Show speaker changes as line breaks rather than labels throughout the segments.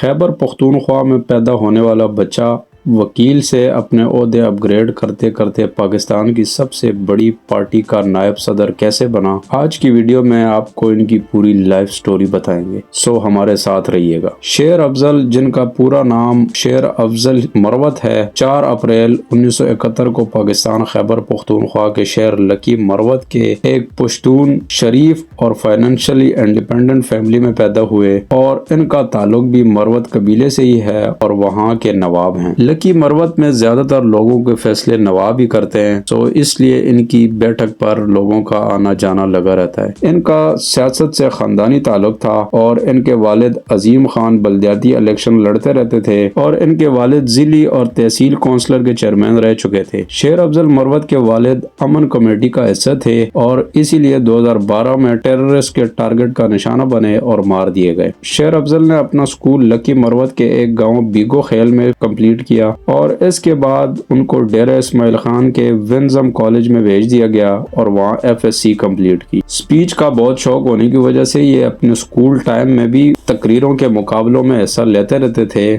خیبر پختونخوا میں پیدا ہونے والا بچہ وکیل سے اپنے عہدے اپ گریڈ کرتے کرتے پاکستان کی سب سے بڑی پارٹی کا نائب صدر کیسے بنا، آج کی ویڈیو میں آپ کو ان کی پوری لائف سٹوری بتائیں گے، سو ہمارے ساتھ رہیے گا۔ شیر افضل، جن کا پورا نام شیر افضل مروت ہے، 4 اپریل 1971 کو پاکستان خیبر پختونخوا کے شہر لکی مروت کے ایک پشتون شریف اور فائنینشلی انڈیپینڈنٹ فیملی میں پیدا ہوئے، اور ان کا تعلق بھی مروت قبیلے سے ہی ہے اور وہاں کے نواب ہیں۔ لکی مروت میں زیادہ تر لوگوں کے فیصلے نواب ہی کرتے ہیں، تو اس لیے ان کی بیٹھک پر لوگوں کا آنا جانا لگا رہتا ہے۔ ان کا سیاست سے خاندانی تعلق تھا اور ان کے والد عظیم خان بلدیاتی الیکشن لڑتے رہتے تھے اور ان کے والد ضلعی اور تحصیل کونسلر کے چیئرمین رہ چکے تھے۔ شیر افضل مروت کے والد امن کمیٹی کا حصہ تھے اور اسی لیے 2012 میں ٹیررسٹ کے ٹارگٹ کا نشانہ بنے اور مار دیے گئے۔ شیر افضل نے اپنا سکول لکی مروت کے ایک گاؤں بیگو خیل میں کمپلیٹ کیا اور اس کے بعد ان کو ڈیرہ اسماعیل خان کے ونزم کالج میں بھیج دیا گیا اور وہاں FSc کمپلیٹ کی۔ سپیچ کا بہت شوق ہونے کی وجہ سے یہ اپنے سکول ٹائم میں بھی تقریروں کے مقابلوں میں حصہ لیتے رہتے تھے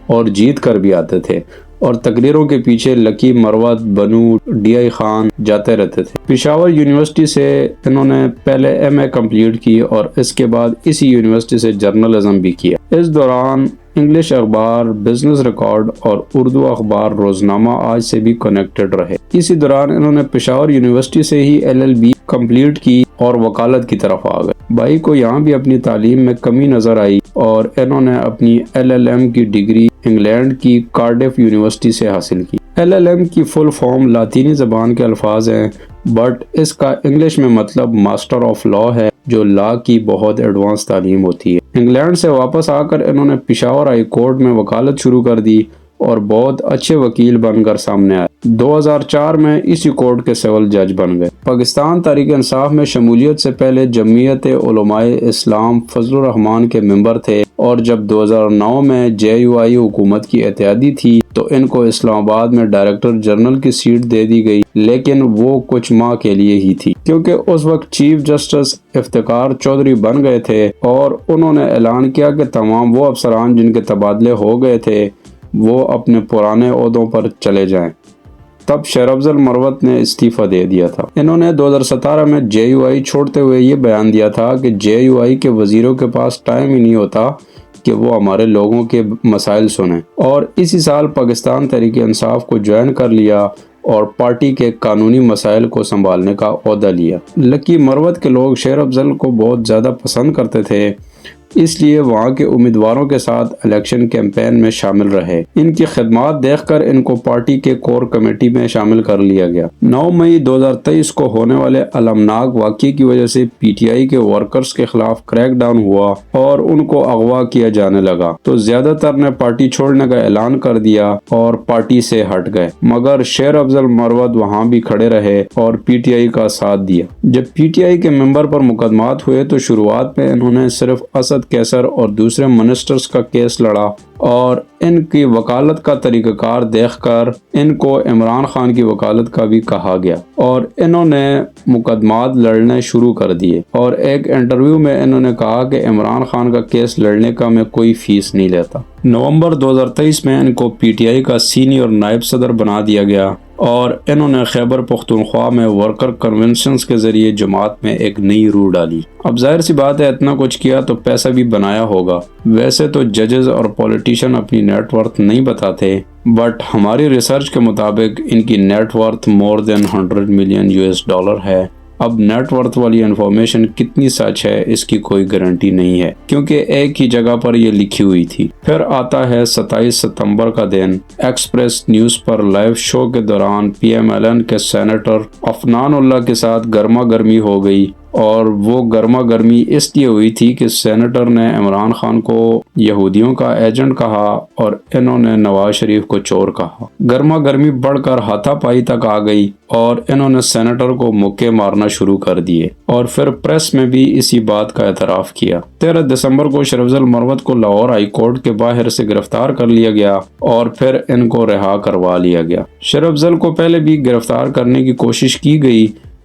اور جیت کر بھی آتے تھے، اور تقریروں کے پیچھے لکی مروت، بنو، DI خان جاتے رہتے تھے۔ پشاور یونیورسٹی سے انہوں نے پہلے MA کمپلیٹ کی اور اس کے بعد اسی یونیورسٹی سے جرنلزم بھی کیا۔ اس دوران انگلش اخبار، بزنس ریکارڈ اور اردو اخبار روزنامہ آج سے بھی کنیکٹڈ رہے۔ اسی دوران انہوں نے پشاور یونیورسٹی سے ہی LLB کمپلیٹ کی اور وکالت کی طرف آ گئے۔ بھائی کو یہاں بھی اپنی تعلیم میں کمی نظر آئی اور انہوں نے اپنی LLM کی ڈگری انگلینڈ کی کارڈف یونیورسٹی سے حاصل کی۔ LLM کی فل فارم لاطینی زبان کے الفاظ ہیں، بٹ اس کا انگلش میں مطلب ماسٹر آف لا ہے، جو لا کی بہت ایڈوانس تعلیم ہوتی ہے۔ انگلینڈ سے واپس آ کر انہوں نے پشاور ہائی کورٹ میں وکالت شروع کر دی اور بہت اچھے وکیل بن کر سامنے آئے۔ 2004 میں اسی کورٹ کے سول جج بن گئے۔ پاکستان تحریک انصاف میں شمولیت سے پہلے جمعیت علماء اسلام فضل الرحمان کے ممبر تھے، اور جب 2009 میں JUI حکومت کی اتحادی تھی تو ان کو اسلام آباد میں ڈائریکٹر جنرل کی سیٹ دے دی گئی، لیکن وہ کچھ ماہ کے لیے ہی تھی، کیونکہ اس وقت چیف جسٹس افتخار چودھری بن گئے تھے اور انہوں نے اعلان کیا کہ تمام وہ افسران جن کے تبادلے ہو گئے تھے وہ اپنے پرانے عہدوں پر چلے جائیں۔ تب شیر افضل مروت نے استعفیٰ دے دیا تھا۔ انہوں نے 2017 میں JUI چھوڑتے ہوئے یہ بیان دیا تھا کہ JUI کے وزیروں کے پاس ٹائم ہی نہیں ہوتا کہ وہ ہمارے لوگوں کے مسائل سنیں، اور اسی سال پاکستان تحریک انصاف کو جوائن کر لیا اور پارٹی کے قانونی مسائل کو سنبھالنے کا عہدہ لیا۔ لکی مروت کے لوگ شیر افضل کو بہت زیادہ پسند کرتے تھے، اس لیے وہاں کے امیدواروں کے ساتھ الیکشن کیمپین میں شامل رہے۔ ان کی خدمات دیکھ کر ان کو پارٹی کے کور کمیٹی میں شامل کر لیا گیا۔ 9 مئی 2023 کو ہونے والے المناک واقعے کی وجہ سے PTI کے ورکرز کے خلاف کریک ڈاؤن ہوا اور ان کو اغوا کیا جانے لگا، تو زیادہ تر نے پارٹی چھوڑنے کا اعلان کر دیا اور پارٹی سے ہٹ گئے، مگر شیر افضل مروت وہاں بھی کھڑے رہے اور PTI کا ساتھ دیا۔ جب PTI کے ممبر پر مقدمات ہوئے تو شروعات میں انہوں نے صرف اسد کیسر اور دوسرے منسٹرز کا کیس لڑا، اور ان کی وکالت کا طریقہ کار دیکھ کر ان کو عمران خان کی وکالت کا بھی کہا گیا اور انہوں نے مقدمات لڑنے شروع کر دیے، اور ایک انٹرویو میں انہوں نے کہا کہ عمران خان کا کیس لڑنے کا میں کوئی فیس نہیں لیتا۔ نومبر 2023 میں ان کو PTI کا سینئر نائب صدر بنا دیا گیا اور انہوں نے خیبر پختونخوا میں ورکر کنونشنز کے ذریعے جماعت میں ایک نئی روح ڈالی۔ اب ظاہر سی بات ہے، اتنا کچھ کیا تو پیسہ بھی بنایا ہوگا۔ ویسے تو ججز اور پولیٹیشین اپنی نیٹ ورتھ نہیں بتاتے، بٹ ہماری ریسرچ کے مطابق ان کی نیٹ ورتھ مور دین $100 ملین ہے۔ اب نیٹ ورتھ والی انفارمیشن کتنی سچ ہے اس کی کوئی گارنٹی نہیں ہے، کیونکہ ایک ہی جگہ پر یہ لکھی ہوئی تھی۔ پھر آتا ہے 27 ستمبر کا دن۔ ایکسپریس نیوز پر لائیو شو کے دوران PMLN کے سینیٹر عفنان اللہ کے ساتھ گرما گرمی ہو گئی، اور وہ گرما گرمی اس لیے ہوئی تھی کہ سینیٹر نے عمران خان کو یہودیوں کا ایجنٹ کہا اور انہوں نے نواز شریف کو چور کہا۔ گرما گرمی بڑھ کر ہاتھا پائی تک آ گئی اور انہوں نے سینیٹر کو مکے مارنا شروع کر دیے، اور پھر پریس میں بھی اسی بات کا اعتراف کیا۔ 13 دسمبر کو شیر افضل مروت کو لاہور ہائی کورٹ کے باہر سے گرفتار کر لیا گیا اور پھر ان کو رہا کروا لیا گیا۔ شیر افضل کو پہلے بھی گرفتار کرنے کی کوشش کی گئی،